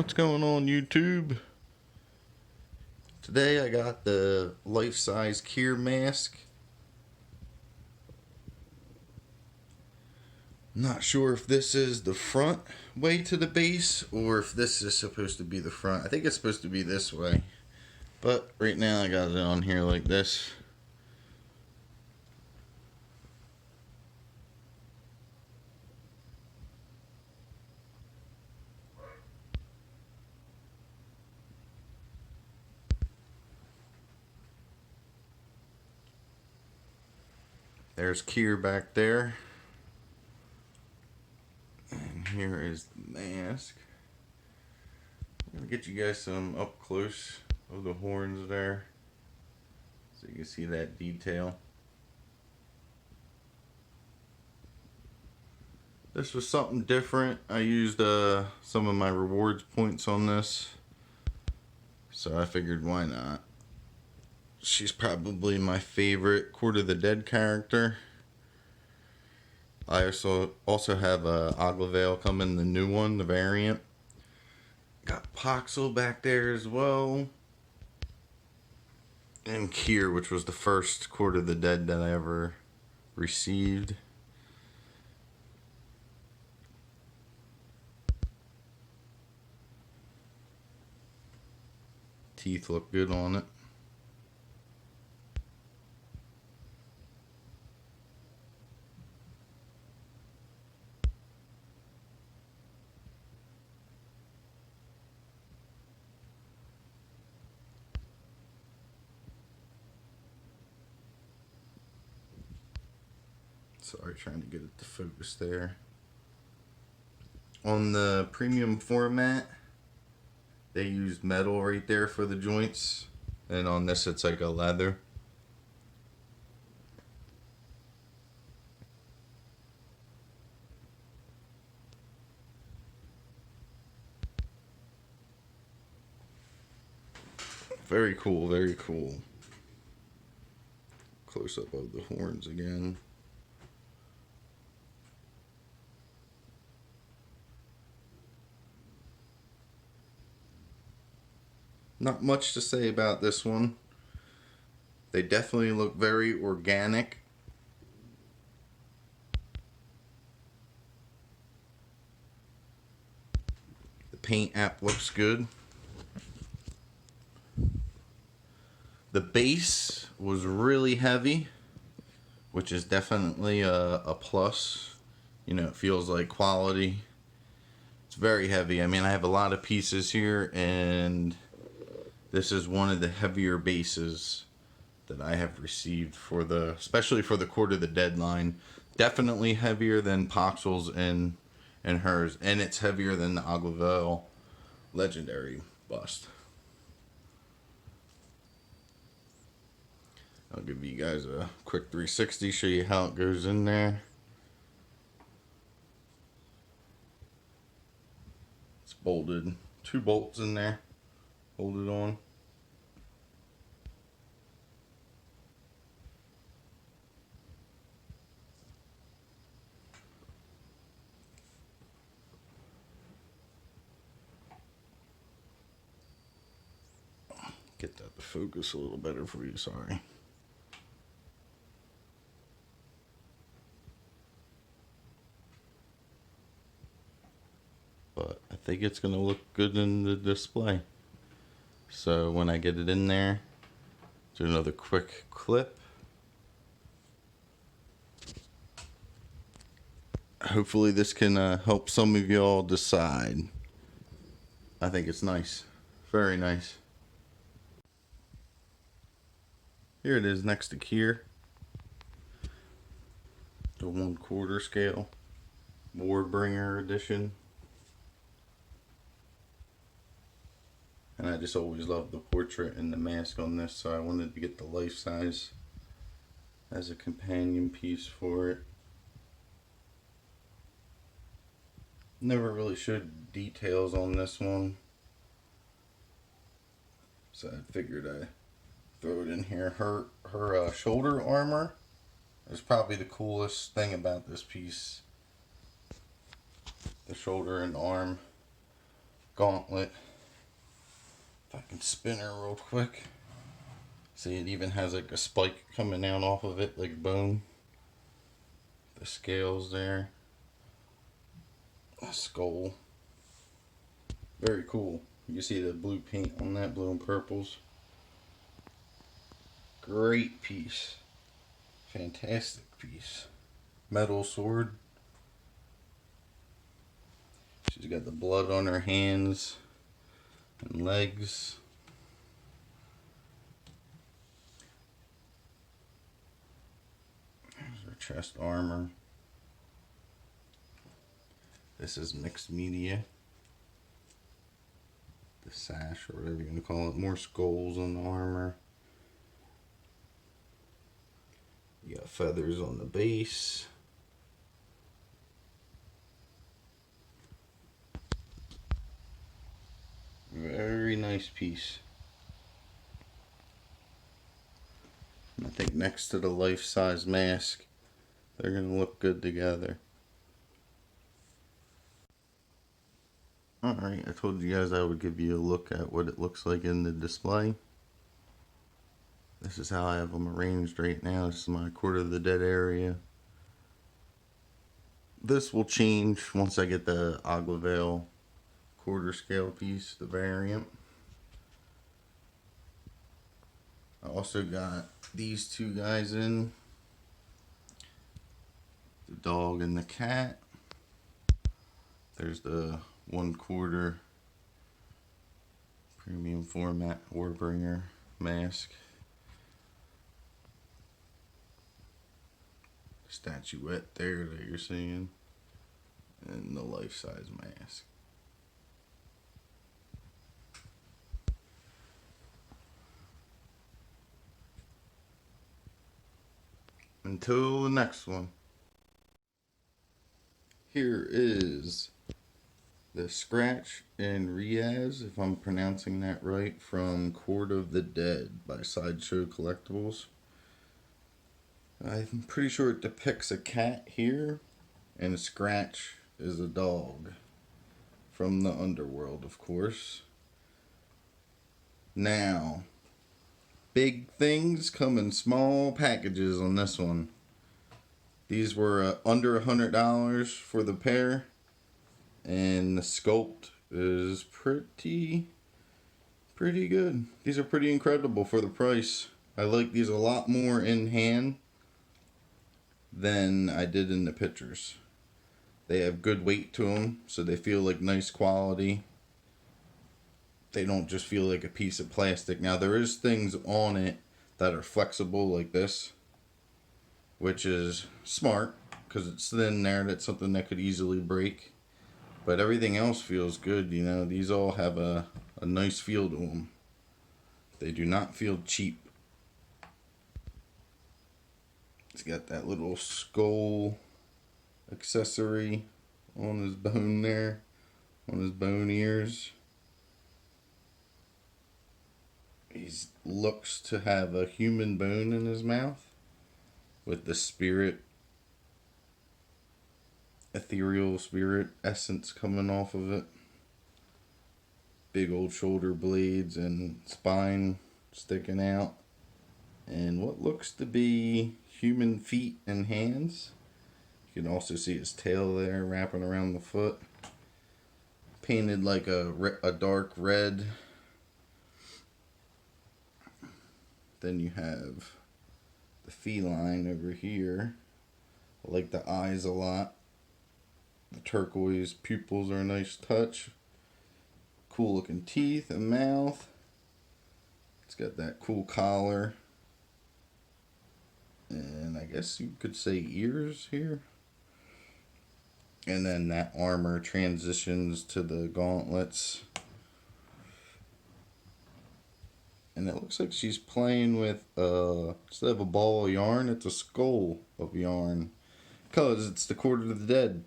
What's going on, YouTube? Today I got the life-size Kier mask. Not sure if this is the front way to the base or if this is supposed to be the front. I think it's supposed to be this way. But right now I got it on here like this. There's Kier back there. And here is the mask. I'm going to get you guys some up close of the horns there, so you can see that detail. This was something different. I used some of my rewards points on this, so I figured why not. She's probably my favorite Court of the Dead character. I also have a Aglavale coming, the new one, the variant. Got Poxel back there as well. And Kier, which was the first Court of the Dead that I ever received. Teeth look good on it. Sorry, trying to get it to focus there. On the premium format, they used metal right there for the joints, and on this it's like a leather. Very cool, very cool. Close up of the horns again. Not much to say about this one. They definitely look very organic. The paint app looks good. The base was really heavy, which is definitely a plus. You know, it feels like quality. It's very heavy. I mean, I have a lot of pieces here, and this is one of the heavier bases that I have received for especially for the Court of the Dead line. Definitely heavier than Poxel's and hers, and it's heavier than the Aglavale Legendary bust. I'll give you guys a quick 360, show you how it goes in there. It's bolted, 2 bolts in there, hold it on. Get that to focus a little better for you, sorry. But I think it's going to look good in the display. So when I get it in there, do another quick clip. Hopefully this can help some of y'all decide. I think it's nice. Very nice. Here it is next to Kier. The 1/4 scale. Warbringer edition. And I just always loved the portrait and the mask on this, so I wanted to get the life size as a companion piece for it. Never really showed details on this one, so I figured I'd throw it in here. Her shoulder armor is probably the coolest thing about this piece. The shoulder and arm. gauntlet. If I can spin her real quick. See, it even has like a spike coming out off of it, like bone. The scales there. A skull. Very cool. You see the blue paint on that, blue and purples. Great piece. Fantastic piece. Metal sword. She's got the blood on her hands and legs. There's her chest armor. This is mixed media. The sash, or whatever you're going to call it. More skulls on the armor. You got feathers on the base. Very nice piece. And I think next to the life-size mask, they're going to look good together. Alright, I told you guys I would give you a look at what it looks like in the display. This is how I have them arranged right now. This is my Court of the Dead area. This will change once I get the Aglavale quarter scale piece, the variant. I also got these two guys in. The dog and the cat. There's the 1/4 premium format Warbringer mask. Statuette there that you're seeing. And the life-size mask. Until the next one. Here is the Skratch and Riaz, if I'm pronouncing that right, from Court of the Dead by Sideshow Collectibles. I'm pretty sure it depicts a cat here, and Skratch is a dog from the underworld, of course. Now, big things come in small packages on this one. These were under $100 for the pair, and the sculpt is pretty good. These are pretty incredible for the price. I like these a lot more in hand than I did in the pictures. They have good weight to them, so they feel like nice quality. They don't just feel like a piece of plastic. Now, there is things on it that are flexible like this, which is smart because it's thin there. That's something that could easily break. But everything else feels good, you know. These all have a nice feel to them. They do not feel cheap. It's got that little skull accessory on his bone there, on his bone ears. He looks to have a human bone in his mouth with the spirit, ethereal spirit essence coming off of it. Big old shoulder blades and spine sticking out. And what looks to be human feet and hands. You can also see his tail there wrapping around the foot. Painted like a dark red. Then you have the feline over here. I like the eyes a lot. The turquoise pupils are a nice touch. Cool looking teeth and mouth. It's got that cool collar. And I guess you could say ears here. And then that armor transitions to the gauntlets. And it looks like she's playing with, instead of a ball of yarn, it's a skull of yarn. Because it's the Court of the Dead.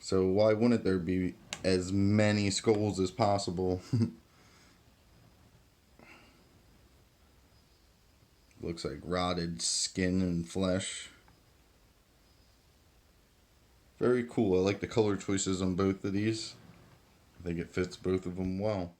So why wouldn't there be as many skulls as possible? Looks like rotted skin and flesh. Very cool. I like the color choices on both of these. think it fits both of them well.